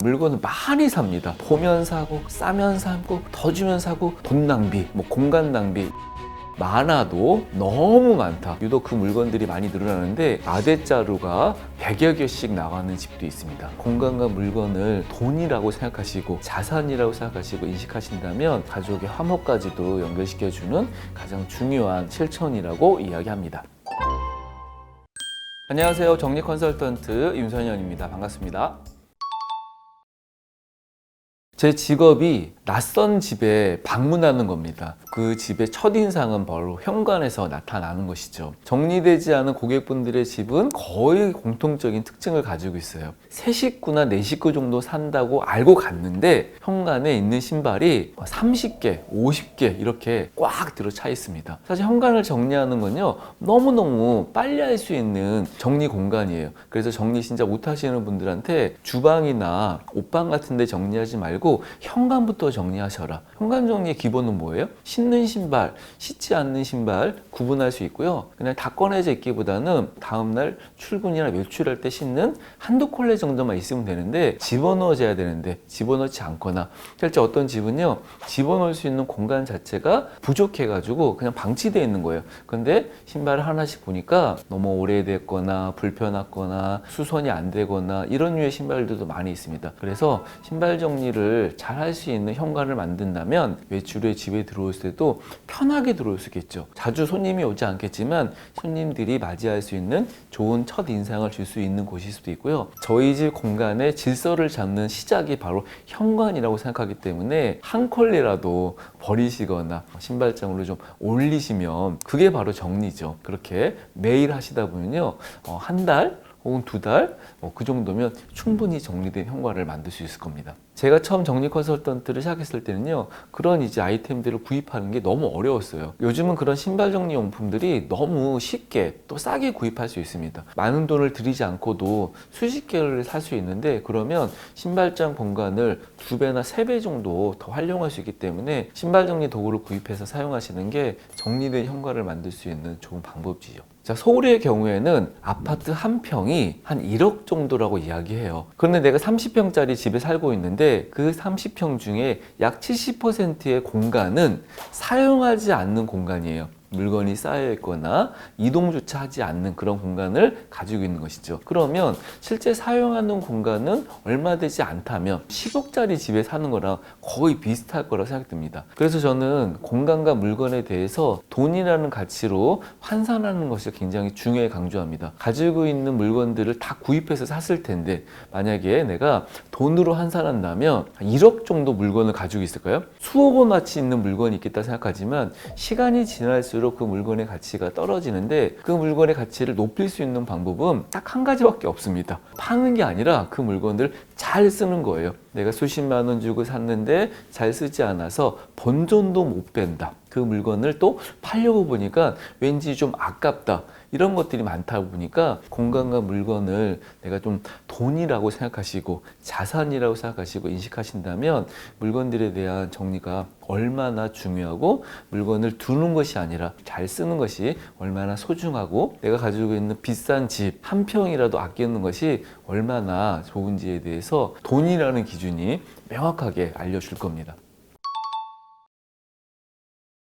물건을 많이 삽니다. 보면 사고, 싸면 사고, 더 주면 사고, 돈 낭비, 공간 낭비. 많아도 너무 많다. 유독 그 물건들이 많이 늘어나는데 아대자루가 100여 개씩 나가는 집도 있습니다. 공간과 물건을 돈이라고 생각하시고 자산이라고 생각하시고 인식하신다면 가족의 화목까지도 연결시켜주는 가장 중요한 실천이라고 이야기합니다. 안녕하세요. 정리 컨설턴트 윤선현입니다. 반갑습니다. 제 직업이 낯선 집에 방문하는 겁니다. 그 집의 첫인상은 바로 현관에서 나타나는 것이죠. 정리되지 않은 고객분들의 집은 거의 공통적인 특징을 가지고 있어요. 3식구나 4식구 정도 산다고 알고 갔는데 현관에 있는 신발이 30개, 50개 이렇게 꽉 들어차 있습니다. 사실 현관을 정리하는 건요, 너무너무 빨리 할 수 있는 정리 공간이에요. 그래서 정리 진짜 못하시는 분들한테 주방이나 옷방 같은 데 정리하지 말고 현관부터 정리하셔라. 현관 정리의 기본은 뭐예요? 신는 신발, 신지 않는 신발 구분할 수 있고요. 그냥 다 꺼내져 있기보다는 다음날 출근이나 외출할 때 신는 한두 켤레 정도만 있으면 되는데 집어넣어줘야 되는데 집어넣지 않거나 실제 어떤 집은요, 집어넣을 수 있는 공간 자체가 부족해가지고 그냥 방치되어 있는 거예요. 근데 신발을 하나씩 보니까 너무 오래됐거나 불편하거나 수선이 안 되거나 이런 류의 신발들도 많이 있습니다. 그래서 신발 정리를 잘 할 수 있는 현관을 만든다면 외출 후에 집에 들어올 때도 편하게 들어올 수 있겠죠. 자주 손님이 오지 않겠지만 손님들이 맞이할 수 있는 좋은 첫 인상을 줄 수 있는 곳일 수도 있고요. 저희 집 공간의 질서를 잡는 시작이 바로 현관이라고 생각하기 때문에 한 컬레라도 버리시거나 신발장으로 좀 올리시면 그게 바로 정리죠. 그렇게 매일 하시다 보면요, 한 달 혹은 2달 그 정도면 충분히 정리된 현관을 만들 수 있을 겁니다. 제가 처음 정리 컨설턴트를 시작했을 때는요, 그런 이제 아이템들을 구입하는 게 너무 어려웠어요. 요즘은 그런 신발 정리 용품들이 너무 쉽게 또 싸게 구입할 수 있습니다. 많은 돈을 들이지 않고도 수십 개를 살 수 있는데, 그러면 신발장 공간을 2배나 3배 정도 더 활용할 수 있기 때문에 신발 정리 도구를 구입해서 사용하시는 게 정리된 현관을 만들 수 있는 좋은 방법이죠. 자, 서울의 경우에는 아파트 한 평이 한 1억 정도라고 이야기해요. 그런데 내가 30평짜리 집에 살고 있는데 그 30평 중에 약 70%의 공간은 사용하지 않는 공간이에요. 물건이 쌓여 있거나 이동조차 하지 않는 그런 공간을 가지고 있는 것이죠. 그러면 실제 사용하는 공간은 얼마 되지 않다면 10억짜리 집에 사는 거랑 거의 비슷할 거라고 생각됩니다. 그래서 저는 공간과 물건에 대해서 돈이라는 가치로 환산하는 것이 굉장히 중요하게 강조합니다. 가지고 있는 물건들을 다 구입해서 샀을 텐데 만약에 내가 돈으로 환산한다면 1억 정도 물건을 가지고 있을까요? 수억 원어치 있는 물건이 있겠다 생각하지만 시간이 지날수록 그 물건의 가치가 떨어지는데 그 물건의 가치를 높일 수 있는 방법은 딱 한 가지밖에 없습니다. 파는 게 아니라 그 물건을 잘 쓰는 거예요. 내가 수십만 원 주고 샀는데 잘 쓰지 않아서 본전도 못 뺀다. 그 물건을 또 팔려고 보니까 왠지 좀 아깝다. 이런 것들이 많다 보니까 공간과 물건을 내가 좀 돈이라고 생각하시고 자산이라고 생각하시고 인식하신다면 물건들에 대한 정리가 얼마나 중요하고 물건을 두는 것이 아니라 잘 쓰는 것이 얼마나 소중하고 내가 가지고 있는 비싼 집 한 평이라도 아끼는 것이 얼마나 좋은지에 대해서 돈이라는 기준이 명확하게 알려줄 겁니다.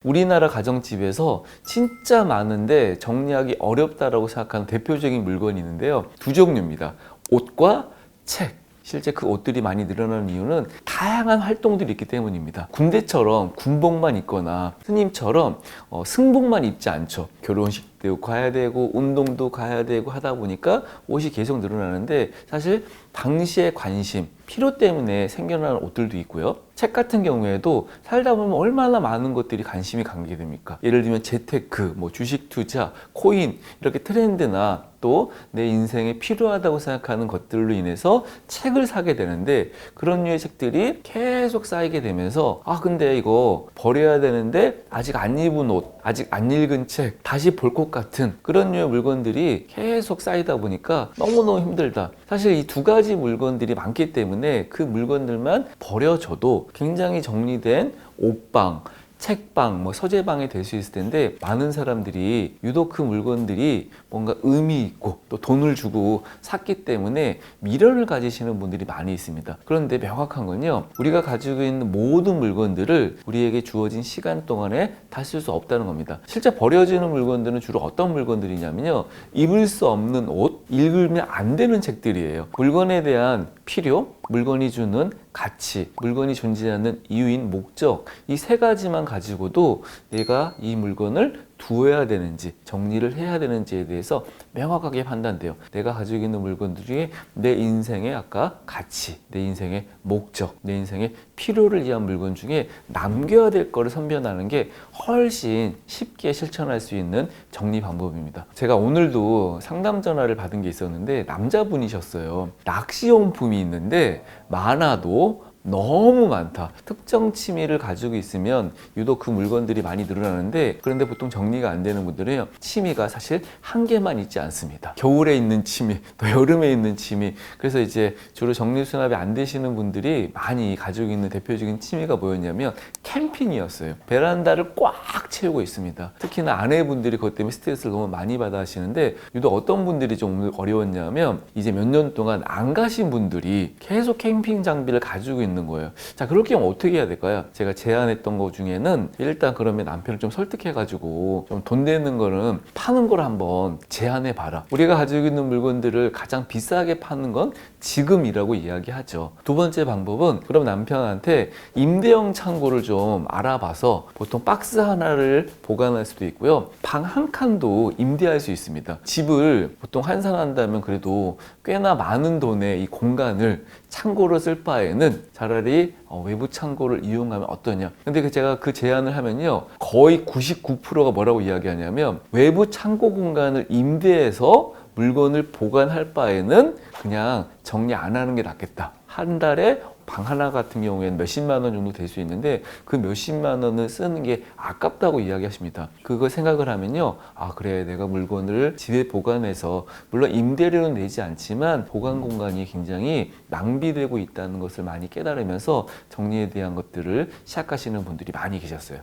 우리나라 가정집에서 진짜 많은데 정리하기 어렵다라고 생각하는 대표적인 물건이 있는데요. 2종류입니다. 옷과 책. 실제 그 옷들이 많이 늘어나는 이유는 다양한 활동들이 있기 때문입니다. 군대처럼 군복만 입거나 스님처럼 승복만 입지 않죠. 결혼식도 가야 되고 운동도 가야 되고 하다 보니까 옷이 계속 늘어나는데 사실 당시의 관심, 필요 때문에 생겨나는 옷들도 있고요. 책 같은 경우에도 살다 보면 얼마나 많은 것들이 관심이 가게 됩니까? 예를 들면 재테크, 주식 투자, 코인 이렇게 트렌드나 또 내 인생에 필요하다고 생각하는 것들로 인해서 책을 사게 되는데 그런 류의 책들이 계속 쌓이게 되면서 근데 이거 버려야 되는데 아직 안 입은 옷, 아직 안 읽은 책, 다시 볼 것 같은 그런 류의 물건들이 계속 쌓이다 보니까 너무너무 힘들다. 사실 이 2가지 물건들이 많기 때문에 그 물건들만 버려져도 굉장히 정리된 옷방, 책방, 뭐 서재방이 될 수 있을 텐데 많은 사람들이 유독 그 물건들이 뭔가 의미 있고 또 돈을 주고 샀기 때문에 미련을 가지시는 분들이 많이 있습니다. 그런데 명확한 건요, 우리가 가지고 있는 모든 물건들을 우리에게 주어진 시간 동안에 다 쓸 수 없다는 겁니다. 실제 버려지는 물건들은 주로 어떤 물건들이냐면요, 입을 수 없는 옷, 읽으면 안 되는 책들이에요. 물건에 대한 필요, 물건이 주는 가치, 물건이 존재하는 이유인 목적, 이 세 가지만 가지고도 내가 이 물건을 두어야 되는지 정리를 해야 되는지에 대해서 명확하게 판단돼요. 내가 가지고 있는 물건들 중에 내 인생의 아까 가치, 내 인생의 목적, 내 인생의 필요를 위한 물건 중에 남겨야 될 거를 선별하는 게 훨씬 쉽게 실천할 수 있는 정리 방법입니다. 제가 오늘도 상담 전화를 받은 게 있었는데 남자분이셨어요. 낚시용품이 있는데 많아도 너무 많다. 특정 취미를 가지고 있으면 유독 그 물건들이 많이 늘어나는데, 그런데 보통 정리가 안 되는 분들은 취미가 사실 한 개만 있지 않습니다. 겨울에 있는 취미, 또 여름에 있는 취미. 그래서 이제 주로 정리수납이 안 되시는 분들이 많이 가지고 있는 대표적인 취미가 뭐였냐면 캠핑이었어요. 베란다를 꽉 채우고 있습니다. 특히나 아내분들이 그것 때문에 스트레스를 너무 많이 받아 하시는데, 유독 어떤 분들이 좀 어려웠냐면 이제 몇 년 동안 안 가신 분들이 계속 캠핑 장비를 가지고 있는 거예요. 자, 그럴 경우 어떻게 해야 될까요? 제가 제안했던 것 중에는 일단 그러면 남편을 좀 설득해가지고 좀 돈 되는 거는 파는 걸 한번 제안해 봐라. 우리가 가지고 있는 물건들을 가장 비싸게 파는 건 지금이라고 이야기하죠. 두 번째 방법은 그럼 남편한테 임대형 창고를 좀 알아봐서 보통 박스 하나를 보관할 수도 있고요. 방 한 칸도 임대할 수 있습니다. 집을 보통 환산한다면 그래도 꽤나 많은 돈의 이 공간을 창고로 쓸 바에는 차라리 외부 창고를 이용하면 어떠냐. 근데 제가 그 제안을 하면요, 거의 99%가 뭐라고 이야기하냐면 외부 창고 공간을 임대해서 물건을 보관할 바에는 그냥 정리 안 하는 게 낫겠다. 한 달에 방 하나 같은 경우에는 몇십만 원 정도 될 수 있는데 그 몇십만 원을 쓰는 게 아깝다고 이야기하십니다. 그거 생각을 하면요, 아 그래, 내가 물건을 집에 보관해서 물론 임대료는 내지 않지만 보관 공간이 굉장히 낭비되고 있다는 것을 많이 깨달으면서 정리에 대한 것들을 시작하시는 분들이 많이 계셨어요.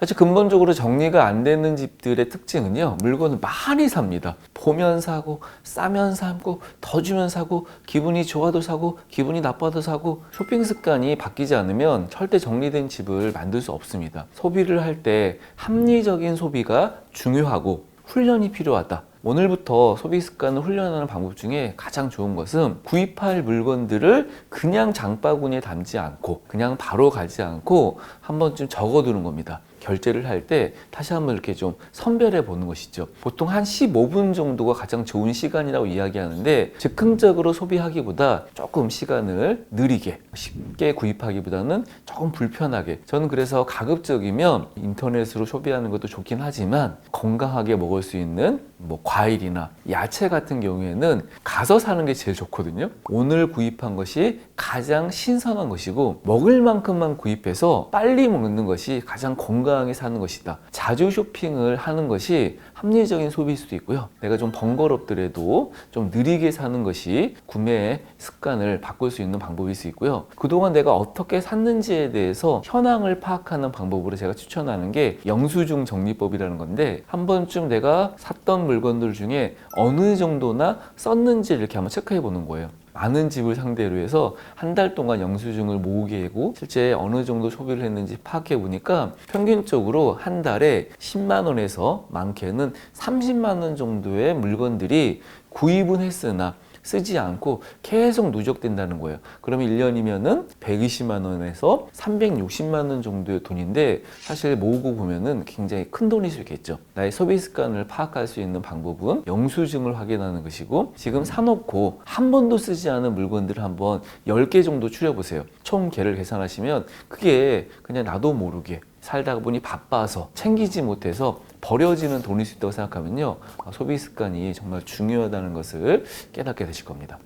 사실 근본적으로 정리가 안 되는 집들의 특징은요, 물건을 많이 삽니다. 보면 사고, 싸면 사고, 더 주면 사고, 기분이 좋아도 사고, 기분이 나빠도 사고. 쇼핑 습관이 바뀌지 않으면 절대 정리된 집을 만들 수 없습니다. 소비를 할 때 합리적인 소비가 중요하고 훈련이 필요하다. 오늘부터 소비 습관을 훈련하는 방법 중에 가장 좋은 것은 구입할 물건들을 그냥 장바구니에 담지 않고 그냥 바로 가지 않고 한 번쯤 적어두는 겁니다. 결제를 할 때 다시 한번 이렇게 좀 선별해 보는 것이죠. 보통 한 15분 정도가 가장 좋은 시간이라고 이야기하는데, 즉흥적으로 소비하기보다 조금 시간을 느리게 쉽게 구입하기보다는 조금 불편하게, 저는 그래서 가급적이면 인터넷으로 소비하는 것도 좋긴 하지만 건강하게 먹을 수 있는 뭐 과일이나 야채 같은 경우에는 가서 사는 게 제일 좋거든요. 오늘 구입한 것이 가장 신선한 것이고 먹을 만큼만 구입해서 빨리 먹는 것이 가장 건강하게 사는 것이다. 자주 쇼핑을 하는 것이 합리적인 소비일 수도 있고요. 내가 좀 번거롭더라도 좀 느리게 사는 것이 구매 습관을 바꿀 수 있는 방법일 수 있고요. 그동안 내가 어떻게 샀는지에 대해서 현황을 파악하는 방법으로 제가 추천하는 게 영수증 정리법이라는 건데, 한 번쯤 내가 샀던 물건들 중에 어느 정도나 썼는지 이렇게 한번 체크해 보는 거예요. 많은 집을 상대로 해서 한 달 동안 영수증을 모으게 하고 실제 어느 정도 소비를 했는지 파악해 보니까 평균적으로 한 달에 10만 원에서 많게는 30만 원 정도의 물건들이 구입은 했으나 쓰지 않고 계속 누적된다는 거예요. 그러면 1년이면은 120만 원에서 360만 원 정도의 돈인데, 사실 모으고 보면은 굉장히 큰 돈일 수 있겠죠. 나의 소비 습관을 파악할 수 있는 방법은 영수증을 확인하는 것이고, 지금 사놓고 한 번도 쓰지 않은 물건들을 한번 10개 정도 추려보세요. 총 개를 계산하시면 그게 그냥 나도 모르게 살다 보니 바빠서 챙기지 못해서 버려지는 돈일 수 있다고 생각하면요, 소비 습관이 정말 중요하다는 것을 깨닫게 되실 겁니다.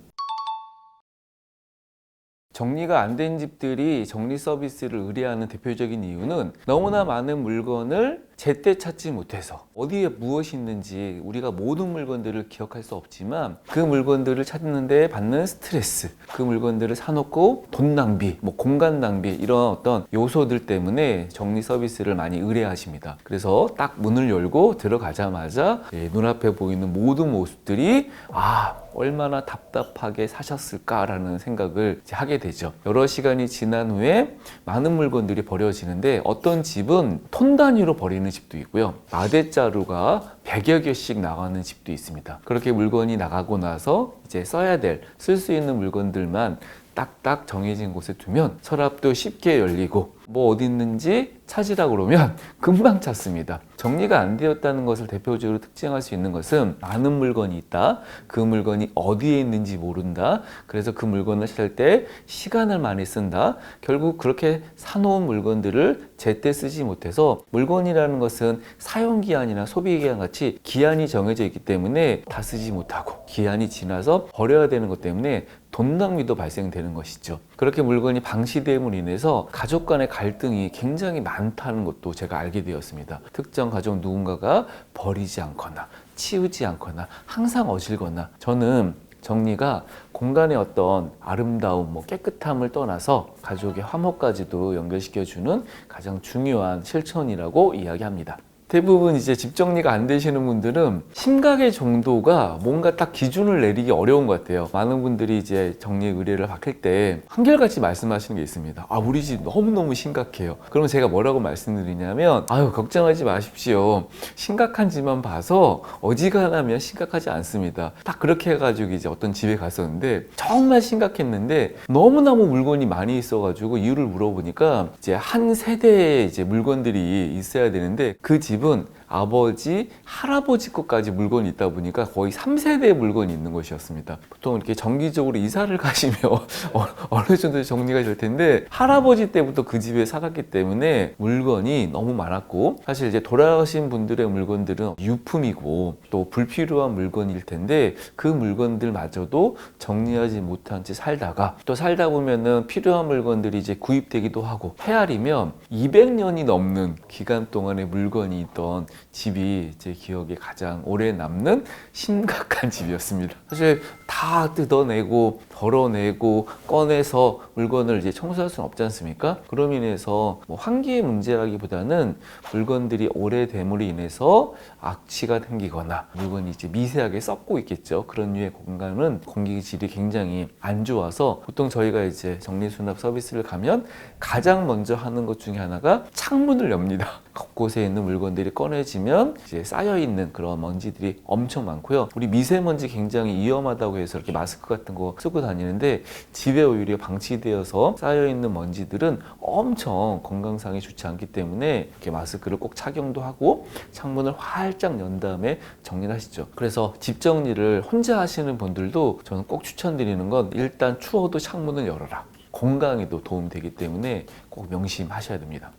정리가 안 된 집들이 정리 서비스를 의뢰하는 대표적인 이유는 너무나 많은 물건을 제때 찾지 못해서 어디에 무엇이 있는지 우리가 모든 물건들을 기억할 수 없지만 그 물건들을 찾는데 받는 스트레스, 그 물건들을 사놓고 돈 낭비, 뭐 공간 낭비 이런 어떤 요소들 때문에 정리 서비스를 많이 의뢰하십니다. 그래서 딱 문을 열고 들어가자마자 눈앞에 보이는 모든 모습들이 얼마나 답답하게 사셨을까라는 생각을 이제 하게 되죠. 여러 시간이 지난 후에 많은 물건들이 버려지는데 어떤 집은 톤 단위로 버리는 집도 있고요. 마대자루가 100여 개씩 나가는 집도 있습니다. 그렇게 물건이 나가고 나서 이제 써야 될, 쓸 수 있는 물건들만 딱딱 정해진 곳에 두면 서랍도 쉽게 열리고 뭐 어디 있는지 찾으라 그러면 금방 찾습니다. 정리가 안 되었다는 것을 대표적으로 특징할 수 있는 것은 많은 물건이 있다. 그 물건이 어디에 있는지 모른다. 그래서 그 물건을 찾을 때 시간을 많이 쓴다. 결국 그렇게 사놓은 물건들을 제때 쓰지 못해서 물건이라는 것은 사용기한이나 소비기한 같이 기한이 정해져 있기 때문에 다 쓰지 못하고 기한이 지나서 버려야 되는 것 때문에 돈 낭비도 발생되는 것이죠. 그렇게 물건이 방치됨으로 인해서 가족 간의 갈등이 굉장히 많다는 것도 제가 알게 되었습니다. 특정 가족 누군가가 버리지 않거나 치우지 않거나 항상 어질거나 저는 정리가 공간의 어떤 아름다움, 깨끗함을 떠나서 가족의 화목까지도 연결시켜주는 가장 중요한 실천이라고 이야기합니다. 대부분 이제 집 정리가 안 되시는 분들은 심각의 정도가 뭔가 딱 기준을 내리기 어려운 것 같아요. 많은 분들이 이제 정리 의뢰를 받을 때 한결같이 말씀하시는 게 있습니다. 우리 집 너무너무 심각해요. 그러면 제가 뭐라고 말씀드리냐면 걱정하지 마십시오. 심각한지만 봐서 어지간하면 심각하지 않습니다. 딱 그렇게 해가지고 이제 어떤 집에 갔었는데 정말 심각했는데 너무너무 물건이 많이 있어가지고 이유를 물어보니까 이제 한 세대의 이제 물건들이 있어야 되는데 그 집은 아버지, 할아버지 것까지 물건이 있다 보니까 거의 3세대의 물건이 있는 것이었습니다. 보통 이렇게 정기적으로 이사를 가시면 어느 정도 정리가 될 텐데 할아버지 때부터 그 집에 살았기 때문에 물건이 너무 많았고 사실 이제 돌아가신 분들의 물건들은 유품이고 또 불필요한 물건일 텐데 그 물건들마저도 정리하지 못한 채 살다가 또 살다 보면은 필요한 물건들이 이제 구입되기도 하고 헤아리면 200년이 넘는 기간 동안의 물건이 있던 집이 제 기억에 가장 오래 남는 심각한 집이었습니다. 사실 다 뜯어내고 덜어내고 꺼내서 물건을 이제 청소할 수는 없지 않습니까? 그로 인해서 환기의 문제라기보다는 물건들이 오래됨으로 인해서 악취가 생기거나 물건이 이제 미세하게 썩고 있겠죠. 그런 류의 공간은 공기질이 굉장히 안 좋아서 보통 저희가 이제 정리수납 서비스를 가면 가장 먼저 하는 것 중에 하나가 창문을 엽니다. 곳곳에 있는 물건들이 꺼내지면 이제 쌓여있는 그런 먼지들이 엄청 많고요. 우리 미세먼지 굉장히 위험하다고 해서 이렇게 마스크 같은 거 쓰고 다니는데 집에 오히려 방치되어서 쌓여있는 먼지들은 엄청 건강상에 좋지 않기 때문에 이렇게 마스크를 꼭 착용도 하고 창문을 활짝 연 다음에 정리를 하시죠. 그래서 집 정리를 혼자 하시는 분들도 저는 꼭 추천드리는 건 일단 추워도 창문을 열어라. 건강에도 도움되기 때문에 꼭 명심하셔야 됩니다.